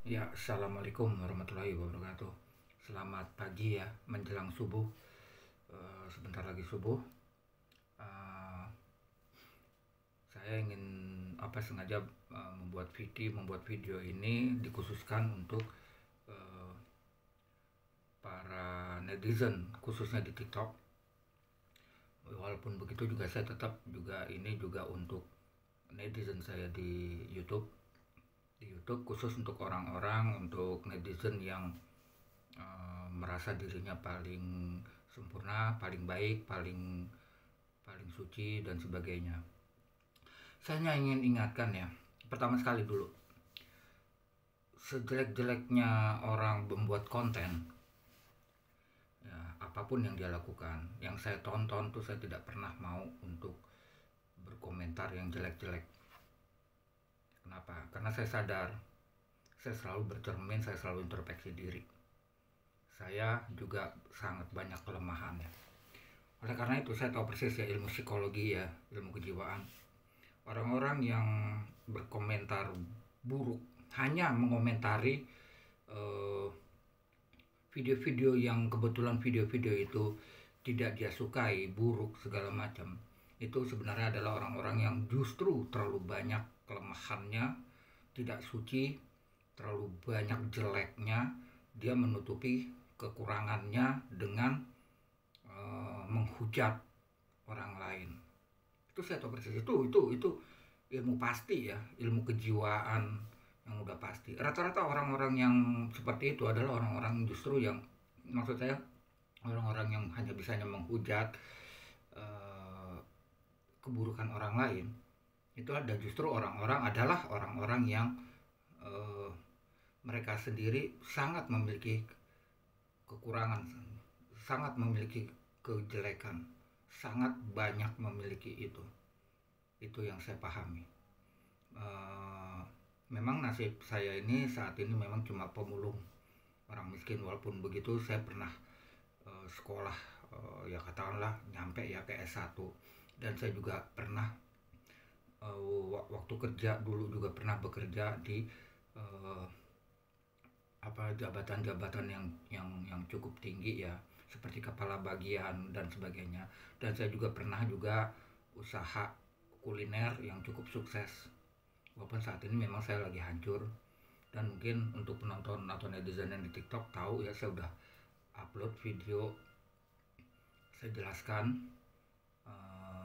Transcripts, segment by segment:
Ya, assalamualaikum warahmatullahi wabarakatuh. Selamat pagi ya, menjelang subuh. Sebentar lagi subuh. Eh, saya ingin sengaja membuat video ini dikhususkan untuk eh, para netizen, khususnya di TikTok. Walaupun begitu juga saya tetap juga untuk netizen saya di YouTube. Di YouTube khusus untuk orang-orang, untuk netizen yang merasa dirinya paling sempurna, paling baik, paling paling suci dan sebagainya. Saya hanya ingin ingatkan ya, pertama sekali dulu, sejelek-jeleknya orang membuat konten, ya, apapun yang dia lakukan, yang saya tonton tuh saya tidak pernah mau untuk berkomentar yang jelek-jelek. Kenapa? Karena saya sadar, saya selalu bercermin, saya selalu introspeksi diri. Saya juga sangat banyak kelemahan ya. Oleh karena itu saya tahu persis ya ilmu psikologi ya, ilmu kejiwaan. Orang-orang yang berkomentar buruk, hanya mengomentari eh, video-video yang kebetulan video-video itu tidak dia sukai, buruk segala macam. Itu sebenarnya adalah orang-orang yang justru terlalu banyak kelemahannya, tidak suci, terlalu banyak jeleknya, dia menutupi kekurangannya dengan menghujat orang lain. Itu saya tahu persis, itu ilmu pasti ya, ilmu kejiwaan yang udah pasti. Rata-rata orang-orang yang seperti itu adalah orang-orang justru yang, maksud saya, orang-orang yang hanya bisanya menghujat eh, keburukan orang lain. Itu ada justru orang-orang yang eh, mereka sendiri sangat memiliki kekurangan, sangat memiliki kejelekan, sangat banyak memiliki itu. Itu yang saya pahami. uh, Memang nasib saya ini saat ini memang cuma pemulung orang miskin. Walaupun begitu saya pernah sekolah, ya katakanlah nyampe ya ke S1. Dan saya juga pernah waktu kerja dulu juga pernah bekerja di uh, jabatan-jabatan yang cukup tinggi ya, seperti kepala bagian dan sebagainya. Dan saya juga pernah usaha kuliner yang cukup sukses. Walaupun saat ini memang saya lagi hancur. Dan mungkin untuk penonton atau netizen yang di TikTok tahu ya, saya udah upload video, saya jelaskan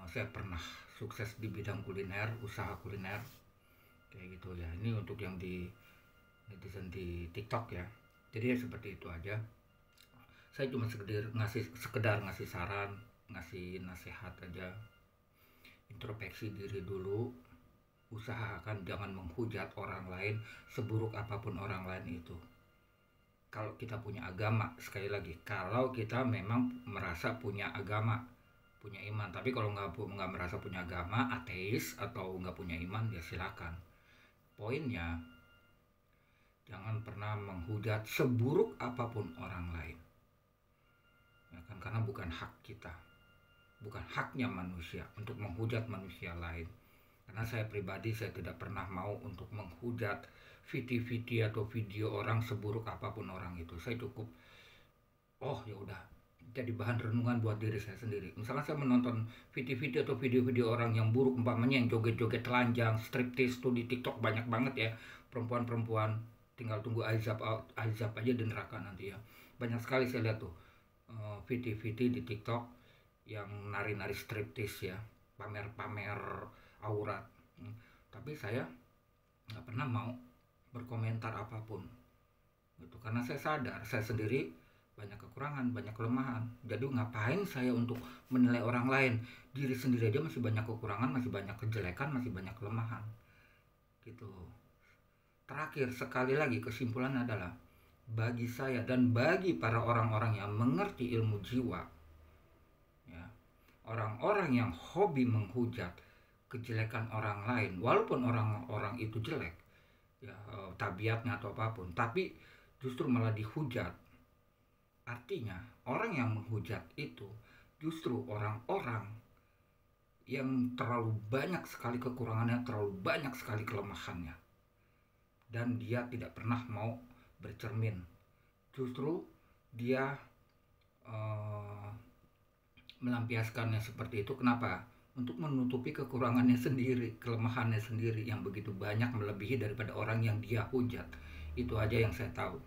saya pernah sukses di bidang kuliner, usaha kuliner kayak gitu ya. Ini untuk yang di netizen di TikTok ya. Jadi ya seperti itu aja. Saya cuma sekedar ngasih saran, ngasih nasihat aja. Introspeksi diri dulu, usahakan jangan menghujat orang lain seburuk apapun orang lain itu. Kalau kita punya agama, sekali lagi, kalau kita memang merasa punya agama, punya iman. Tapi kalau nggak merasa punya agama, ateis atau nggak punya iman, ya silakan. Poinnya, jangan pernah menghujat seburuk apapun orang lain, ya kan? Karena bukan hak kita, bukan haknya manusia untuk menghujat manusia lain. Karena saya pribadi, saya tidak pernah mau untuk menghujat video-video atau video orang seburuk apapun orang itu. Saya cukup, oh ya udah, jadi bahan renungan buat diri saya sendiri. Misalnya saya menonton video-video atau video-video orang yang buruk, umpamanya yang joget-joget telanjang, striptease tuh di TikTok banyak banget ya, perempuan-perempuan tinggal tunggu azab azab aja di neraka nanti ya. Banyak sekali saya lihat tuh video-video di TikTok yang nari-nari striptease ya, pamer-pamer aurat. Tapi saya nggak pernah mau berkomentar apapun gitu, karena saya sadar saya sendiri banyak kekurangan, banyak kelemahan. Jadi ngapain saya untuk menilai orang lain? Diri sendiri aja masih banyak kekurangan, masih banyak kejelekan, masih banyak kelemahan gitu. Terakhir sekali lagi, kesimpulan adalah, bagi saya dan bagi para orang-orang yang mengerti ilmu jiwa ya, orang-orang yang hobi menghujat kejelekan orang lain, walaupun orang-orang itu jelek ya, tabiatnya atau apapun, tapi justru malah dihujat. Artinya orang yang menghujat itu justru orang-orang yang terlalu banyak sekali kekurangannya, terlalu banyak sekali kelemahannya. dan dia tidak pernah mau bercermin. Justru dia melampiaskannya seperti itu. Kenapa? Untuk menutupi kekurangannya sendiri, kelemahannya sendiri yang begitu banyak melebihi daripada orang yang dia hujat. Itu aja yang saya tahu.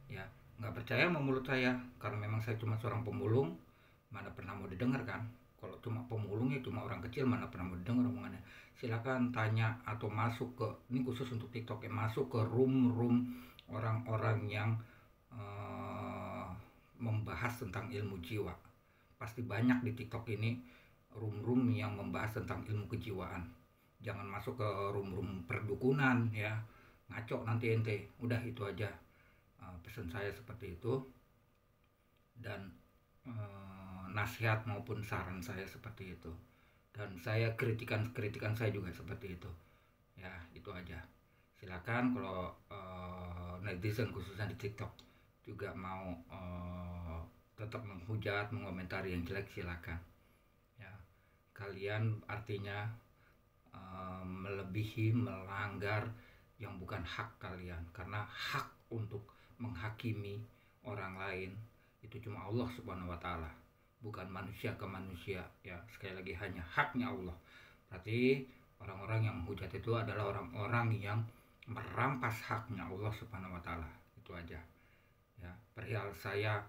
Ya, nggak percaya sama mulut saya karena memang saya cuma seorang pemulung, mana pernah mau didengar kan. Kalau cuma pemulung ya cuma orang kecil, mana pernah mau didengar omongannya. Silakan tanya atau masuk ke, ini khusus untuk TikTok ya, masuk ke room orang-orang yang membahas tentang ilmu jiwa. Pasti banyak di TikTok ini room yang membahas tentang ilmu kejiwaan. Jangan masuk ke room perdukunan ya, ngaco nanti ente. Udah itu aja pesan saya seperti itu. Dan nasihat maupun saran saya seperti itu. Dan saya kritikan saya juga seperti itu. Ya itu aja. Silakan kalau netizen khususnya di TikTok juga mau tetap menghujat, mengomentari yang jelek, silakan. Ya, kalian artinya melebihi, melanggar yang bukan hak kalian, karena hak untuk menghakimi orang lain itu cuma Allah Subhanahu wa taala, bukan manusia ke manusia ya. Sekali lagi, hanya haknya Allah. Berarti orang-orang yang menghujat itu adalah orang-orang yang merampas haknya Allah Subhanahu wa taala. Itu aja. Ya, perihal saya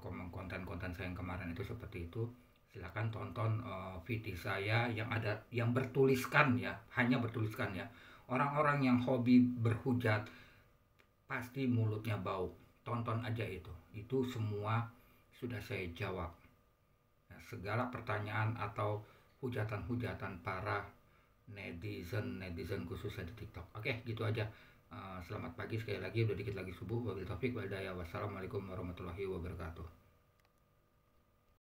konten-konten saya yang kemarin itu seperti itu, silakan tonton video saya yang ada yang bertuliskan ya, hanya bertuliskan ya. Orang-orang yang hobi berhujat pasti mulutnya bau. Tonton aja itu semua sudah saya jawab ya, segala pertanyaan atau hujatan-hujatan para netizen khususnya di TikTok. Oke, gitu aja. Selamat pagi sekali lagi, udah dikit lagi subuh. Wabillahi taufik wal hidayah. Wassalamualaikum warahmatullahi wabarakatuh.